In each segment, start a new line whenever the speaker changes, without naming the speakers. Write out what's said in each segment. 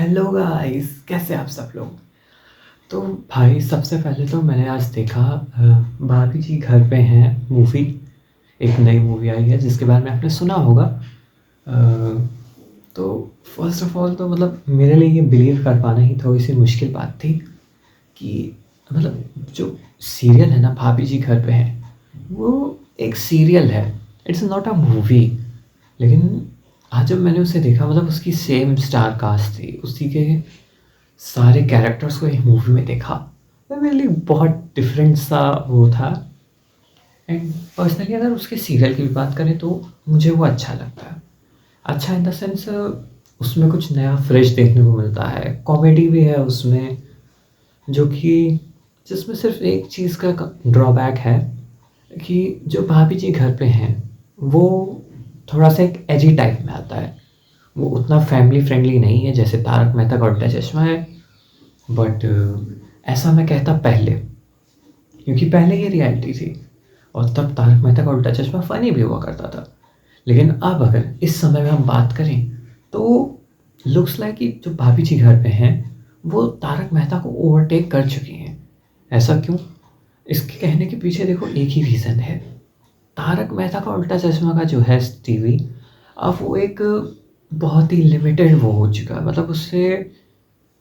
Hello guys, कैसे आप सब लोग। तो भाई सबसे पहले तो मैंने आज देखा भाभी जी घर पे हैं मूवी। एक नई मूवी आई है जिसके बारे में आपने सुना होगा। तो फर्स्ट ऑफ ऑल तो मतलब मेरे लिए ये बिलीव कर पाना ही थोड़ी सी मुश्किल बात थी कि मतलब जो सीरियल है ना भाभी जी घर पे हैं, वो एक सीरियल है। It's not a movie. लेकिन आज जब मैंने उसे देखा, मतलब उसकी सेम स्टार कास्ट थी, उसी के सारे कैरेक्टर्स को एक मूवी में देखा, तो मेरे लिए बहुत डिफरेंट सा वो था। एंड पर्सनली अगर उसके सीरियल की भी बात करें तो मुझे वो अच्छा लगता है। अच्छा इन द सेंस उसमें कुछ नया फ्रेश देखने को मिलता है, कॉमेडी भी है उसमें, जो कि जिसमें सिर्फ एक चीज़ का ड्रॉबैक है कि जो भाभी जी घर पे हैं वो थोड़ा सा एक एजी टाइप में आता है। वो उतना फैमिली फ्रेंडली नहीं है जैसे तारक मेहता का उल्टा चश्मा है। बट ऐसा मैं कहता पहले, क्योंकि पहले ये रियलिटी थी और तब तारक मेहता का उल्टा चश्मा फ़नी भी हुआ करता था। लेकिन अब अगर इस समय में हम बात करें तो लुक्स लाइक कि जो भाभी जी घर पे हैं वो तारक मेहता को ओवरटेक कर चुकी हैं। ऐसा क्यों? इसके कहने के पीछे देखो एक ही रीज़न है। तारक मेहता का उल्टा चश्मा का जो है टीवी, अब वो एक बहुत ही लिमिटेड वो हो चुका है। मतलब उससे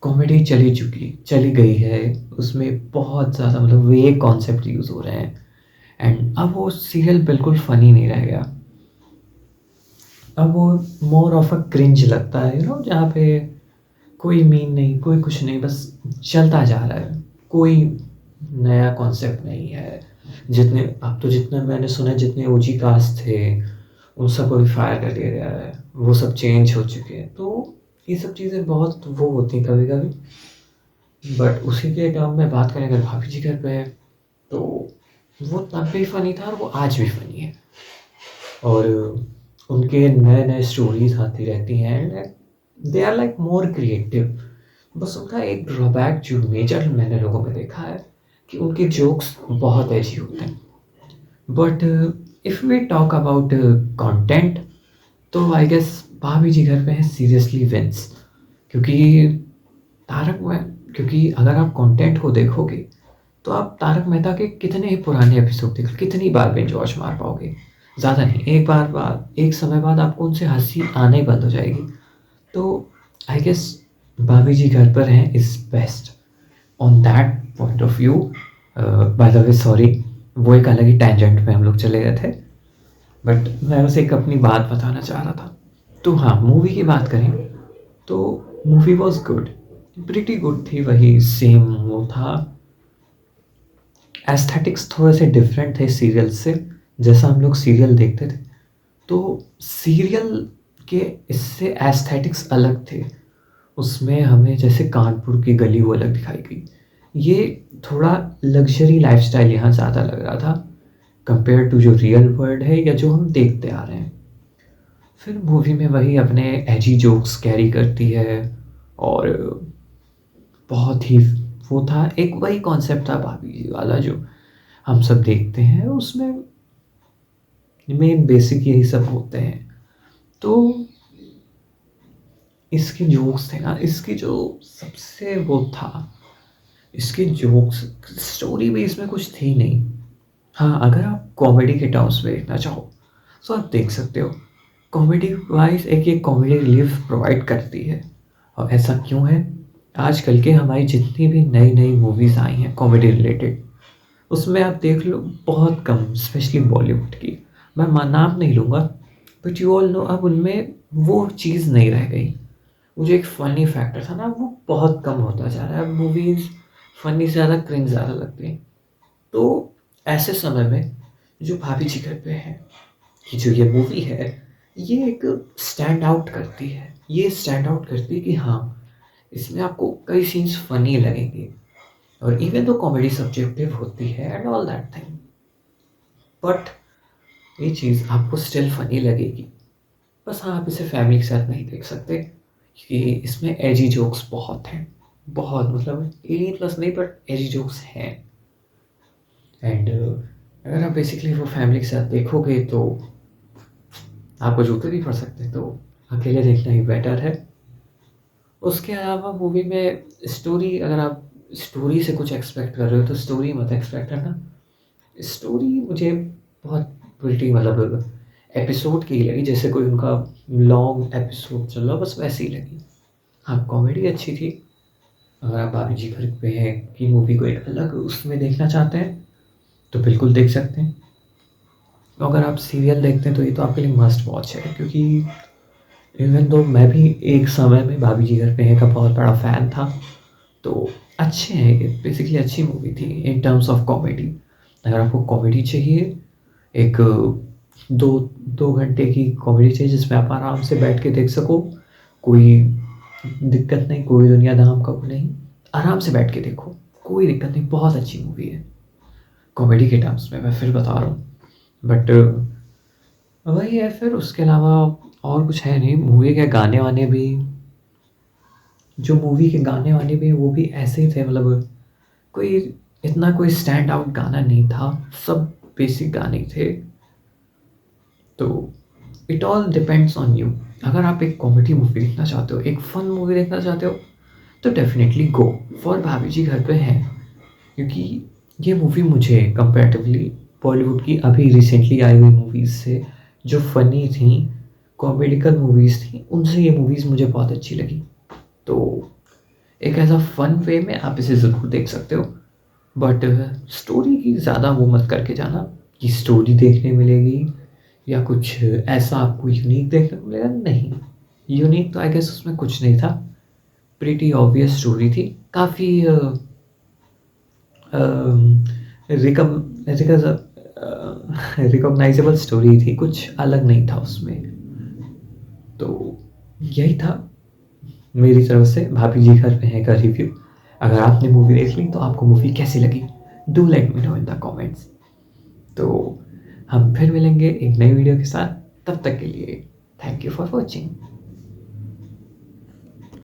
कॉमेडी चली गई है। उसमें बहुत ज़्यादा मतलब वे कॉन्सेप्ट यूज़ हो रहे हैं। एंड अब वो सीरियल बिल्कुल फ़नी नहीं रह गया। अब वो मोर ऑफ अ क्रिंज लगता है, जहाँ पे कोई मीन नहीं, कोई कुछ नहीं, बस चलता जा रहा है। कोई नया कॉन्सेप्ट नहीं है। जितने अब तो जितने मैंने सुना है, जितने ओजी कास्ट थे उन सबको भी फायर कर दिया गया है। वो सब चेंज हो चुके हैं। तो ये सब चीज़ें बहुत वो होती हैं कभी कभी। बट उसी के काम में बात करें अगर भाभी जी घर पे है, तो वो तब भी फ़नी था और वो आज भी फ़नी है। और उनके नए-नए स्टोरीज़ आती रहती हैं and they are like more creative. बस उनका एक ड्रॉबैक जो मेजर मैंने लोगों में देखा है कि उनके जोक्स बहुत एजी होते हैं। But if we talk about content, तो आई गेस भाभी जी घर पे हैं सीरियसली विंस। क्योंकि तारक में क्योंकि अगर आप कंटेंट को देखोगे तो आप तारक मेहता के कितने ही पुराने एपिसोड देख, कितनी बार बिंज वॉच मार पाओगे। ज़्यादा नहीं, एक बार बाद एक समय बाद आपको उनसे हंसी आना ही बंद हो जाएगी। तो आई गेस भाभी जी घर पर हैं is best on that point of view. By the way sorry, वो एक अलग ही टैंजेंट में हम लोग चले गए थे। बट मैं उसे एक अपनी बात बताना चाह रहा था। तो हाँ, मूवी की बात करें तो movie was good, pretty good थी। वही सेम वो था। एस्थेटिक्स थोड़े से डिफरेंट थे सीरियल से, जैसा हम लोग सीरियल देखते थे। तो सीरियल के इससे एस्थेटिक्स अलग थे। उसमें हमें जैसे कानपुर की गली वो अलग दिखाई गई। ये थोड़ा लग्जरी लाइफस्टाइल यहाँ ज़्यादा लग रहा था कंपेयर टू जो रियल वर्ल्ड है या जो हम देखते आ रहे हैं। फिर मूवी में वही अपने एजी जोक्स कैरी करती है। और बहुत ही वो था, एक वही कॉन्सेप्ट था भाभी जी वाला जो हम सब देखते हैं उसमें। मेन बेसिक यही सब होते हैं। तो इसके जोक्स थे ना, इसकी जो सबसे वो था, इसके जोक्स, स्टोरी भी इसमें कुछ थी नहीं। हाँ, अगर आप कॉमेडी के टर्म्स में देखना चाहो तो आप देख सकते हो। कॉमेडी वाइज एक ये कॉमेडी रिलीफ प्रोवाइड करती है। और ऐसा क्यों है? आजकल के हमारी जितनी भी नई नई मूवीज़ आई हैं कॉमेडी रिलेटेड, उसमें आप देख लो बहुत कम, स्पेशली बॉलीवुड की, मैं नाम नहीं लूँगा, बट यू ऑल नो, अब उनमें वो चीज़ नहीं रह गई। वो जो एक फ़नी फैक्टर था ना, वो बहुत कम होता जा रहा है। अब मूवीज़ फ़नी से ज़्यादा क्रिंज ज़्यादा लगती हैं। तो ऐसे समय में जो भाभी जी घर पे हैं, कि जो ये मूवी है, ये एक स्टैंड आउट करती है। ये स्टैंड आउट करती है कि हाँ, इसमें आपको कई सीन्स फ़नी लगेंगे। और इवन दो कॉमेडी सब्जेक्टिव होती है and all that thing, but ये चीज़ आपको स्टिल फ़नी लगेगी। बस हाँ, आप इसे फैमिली के साथ नहीं देख सकते क्योंकि इसमें एजी जोक्स बहुत हैं। बहुत मतलब 18 प्लस नहीं, बट एजी जोक्स हैं। एंड अगर आप बेसिकली वो फैमिली के साथ देखोगे तो आपको जूते भी पड़ सकते हैं। तो अकेले देखना ही बेटर है। उसके अलावा मूवी में स्टोरी, अगर आप स्टोरी से कुछ एक्सपेक्ट कर रहे हो तो स्टोरी मत एक्सपेक्ट करना। स्टोरी मुझे बहुत प्रिटी मतलब एपिसोड की ही लगी, जैसे कोई उनका लॉन्ग एपिसोड चल रहा हो, बस वैसी ही लगी। हाँ, कॉमेडी अच्छी थी। अगर आप भाभी जी घर पे हैं की मूवी को एक अलग उसमें देखना चाहते हैं तो बिल्कुल देख सकते हैं। अगर आप सीरियल देखते हैं तो ये तो आपके लिए मस्ट वॉच है, क्योंकि इवन दो मैं भी एक समय में भाभी जी घर पे हैं का बहुत बड़ा फ़ैन था। तो अच्छे हैं ये, बेसिकली अच्छी मूवी थी इन टर्म्स ऑफ कॉमेडी। अगर आपको कॉमेडी चाहिए, एक 2 घंटे की कॉमेडी चाहिए जिसमें आप आराम से बैठ के देख सको, कोई दिक्कत नहीं, कोई दुनिया दाम का वो नहीं, आराम से बैठ के देखो, कोई दिक्कत नहीं, बहुत अच्छी मूवी है कॉमेडी के टर्म्स में, मैं फिर बता रहा हूँ। बट वही है, फिर उसके अलावा और कुछ है नहीं। मूवी के गाने वाने भी, जो मूवी के गाने वाने भी वो भी ऐसे ही थे, मतलब कोई इतना कोई स्टैंड आउट गाना नहीं था, सब बेसिक गाने ही थे। तो it all depends on you. अगर आप एक कॉमेडी मूवी देखना चाहते हो, एक फन मूवी देखना चाहते हो, तो डेफिनेटली गो फॉर भाभी जी घर पे हैं, क्योंकि ये मूवी मुझे कंपैरेटिवली बॉलीवुड की अभी रिसेंटली आई हुई मूवीज़ से, जो फ़नी थी, कॉमेडिकल मूवीज़ थी, उनसे ये मूवीज़ मुझे बहुत अच्छी लगी। तो एक ऐसा फ़न वे में आप इसे ज़रूर देख सकते हो। बट स्टोरी की ज़्यादा वो मत करके जाना कि स्टोरी देखने मिलेगी या कुछ ऐसा आपको यूनिक देखने को मिलेगा, नहीं। यूनिक तो आई गेस उसमें कुछ नहीं था, प्रीटी ऑब्वियस स्टोरी थी, काफ़ी रिकॉग्नाइजेबल स्टोरी थी, कुछ अलग नहीं था उसमें। तो यही था मेरी तरफ से भाभी जी घर पे हैं का रिव्यू। अगर आपने मूवी देख ली तो आपको मूवी कैसी लगी, do let me know in the comments. तो हम फिर मिलेंगे एक नई वीडियो के साथ, तब तक के लिए थैंक यू फॉर वॉचिंग।